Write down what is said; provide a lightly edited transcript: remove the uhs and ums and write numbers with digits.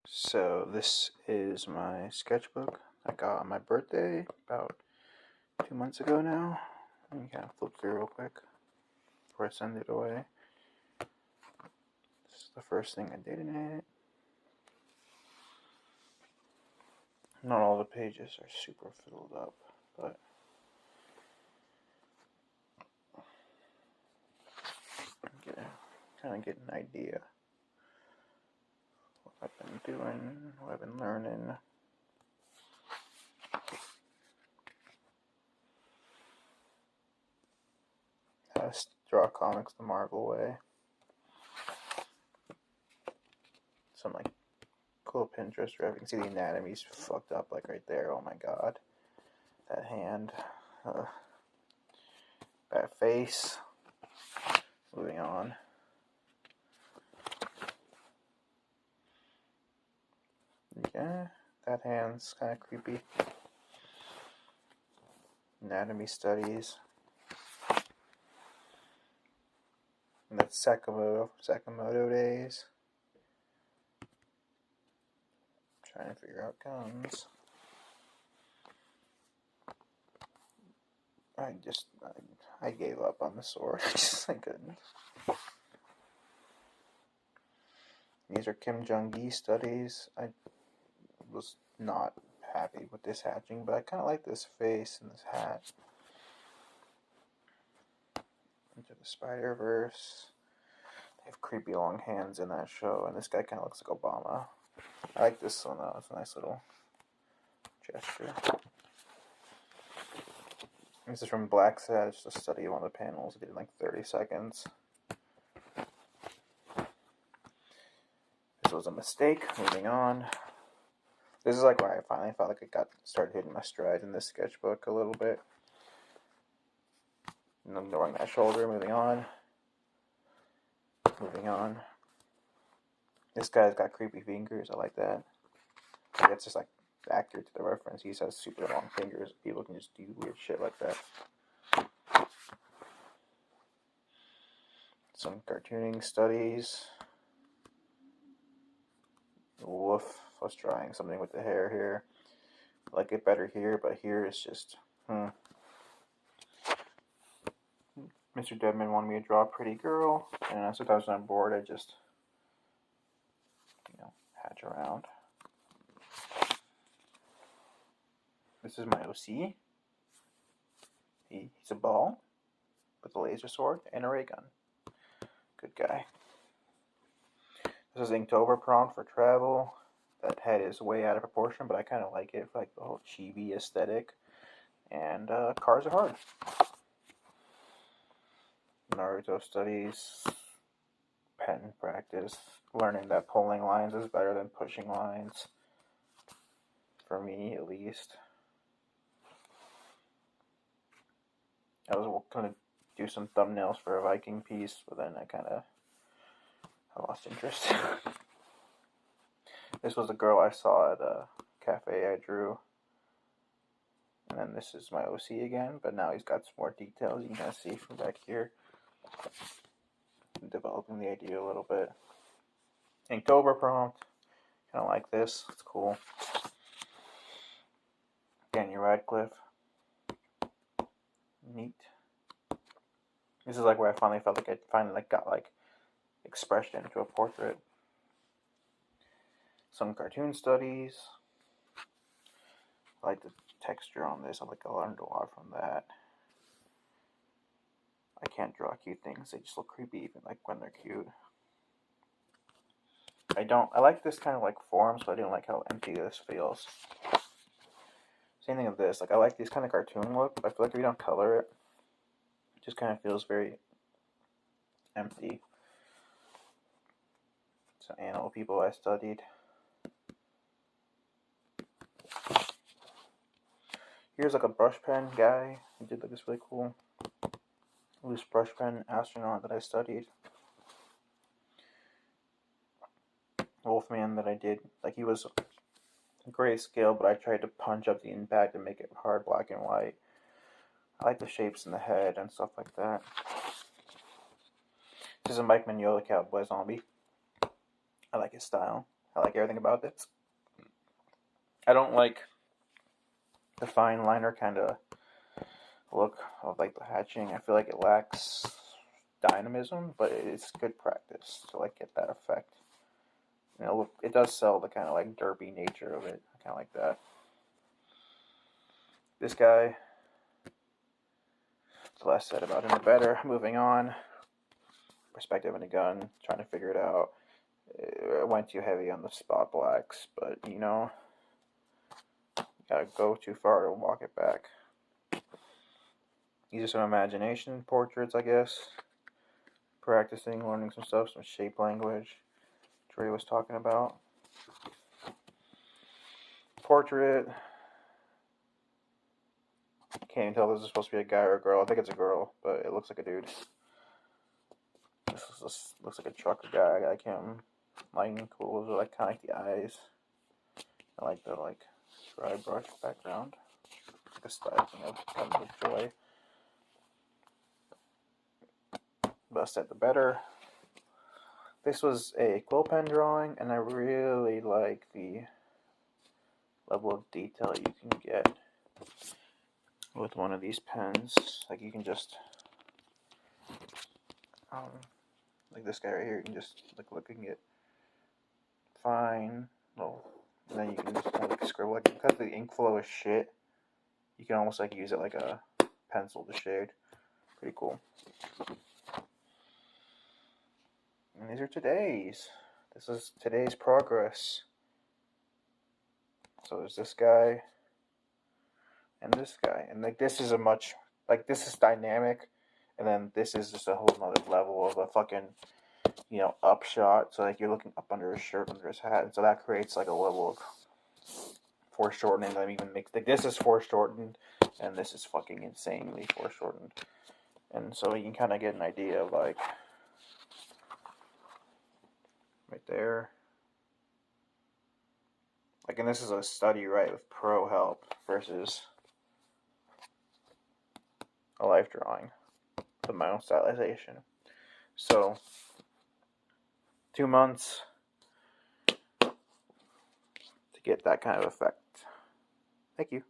So this is my sketchbook I got on my birthday about 2 months ago now. Let me kind of flip through real quick before I send it away. This is the first thing I did in it. Not all the pages are super filled up, but kind of get an idea what I've been doing, what I've been learning. How to draw comics the Marvel way. Some like cool Pinterest where you can see the anatomy's fucked up like right there. Oh my god. That hand. That face. Moving on. Yeah, that hand's kind of creepy. Anatomy studies. And that's Sakamoto days. Trying to figure out guns. I gave up on the sword. I couldn't. These are Kim Jong-gi studies. I was not happy with this hatching, but I kind of like this face and this hat. Into the Spider-Verse. They have creepy long hands in that show, and this guy kind of looks like Obama. I like this one though. It's a nice little gesture. This is from Black Sad. It's just a study of one of the panels. I did in like 30 seconds. This was a mistake. Moving on. This is like where I finally felt like I started hitting my stride in this sketchbook a little bit. And ignoring that shoulder. Moving on. Moving on. This guy's got creepy fingers. I like that. It's just like accurate to the reference. He has super long fingers. People can just do weird shit like that. Some cartooning studies. Woof. I was trying something with the hair here. I like it better here, but here it's just, Mr. Deadman wanted me to draw a pretty girl, and sometimes when I'm bored, I just, hatch around. This is my OC. He's a ball with a laser sword and a ray gun. Good guy. This is Inktober prompt for travel. That head is way out of proportion, but I kind of like it for like the whole chibi aesthetic. And cars are hard. Naruto studies. Pen practice. Learning that pulling lines is better than pushing lines. For me, at least. I was going to do some thumbnails for a Viking piece, but then I lost interest. This was a girl I saw at a cafe I drew. And then this is my OC again, but now he's got some more details you can kind of see from back here. I'm developing the idea a little bit. Inktober prompt. Kind of like this. It's cool. Daniel Radcliffe. Neat. This is like where I finally felt like I finally got like expression to a portrait. Some cartoon studies. I like the texture on this. I learned a lot from that. I can't draw cute things. They just look creepy even like when they're cute. I like this kind of like form, so I didn't like how empty this feels. Same thing with this. Like I like these kind of cartoon look, but I feel like if you don't color it, it just kind of feels very empty. So animal people I studied. Here's like a brush pen guy. He did like this really cool loose brush pen astronaut that I studied. Wolfman that I did. Like he was grayscale, but I tried to punch up the impact and make it hard black and white. I like the shapes in the head and stuff like that. This is a Mike Mignola cowboy zombie. I like his style. I like everything about this. I don't like the fine liner kind of look of like the hatching. I feel like it lacks dynamism, but it's good practice to like get that effect. You know, it does sell the kind of like derpy nature of it. I kind of like that. This guy, the less said about him, the better. Moving on. Perspective in a gun, trying to figure it out. I went too heavy on the spot blacks, but you know, you gotta go too far to walk it back. These are some imagination portraits, I guess. Practicing, learning some stuff, some shape language. Trey was talking about. Portrait. Can't even tell if this is supposed to be a guy or a girl. I think it's a girl, but it looks like a dude. This looks like a trucker guy. I can't. Lighting cool. Those are like kind of like the eyes. I like the like dry brush background. Like a style thing of kind of joy. Best said the better. This was a quill pen drawing, and I really like the level of detail you can get with one of these pens. Like you can just, like this guy right here, you can just like look and get fine. Well, and then you can just like scribble. Like because the ink flow is shit, you can almost like use it like a pencil to shade. Pretty cool. And these are today's. This is today's progress. So there's this guy and this guy. And like this is a much, like this is dynamic. And then this is just a whole nother level of a fucking, you know, upshot. So like you're looking up under his shirt, under his hat. And so that creates like a level of foreshortening that even makes, like this is foreshortened and this is fucking insanely foreshortened. And so you can kind of get an idea of like, right there. Like, and this is a study, right, with pro help versus a life drawing with my own stylization. So, 2 months to get that kind of effect. Thank you.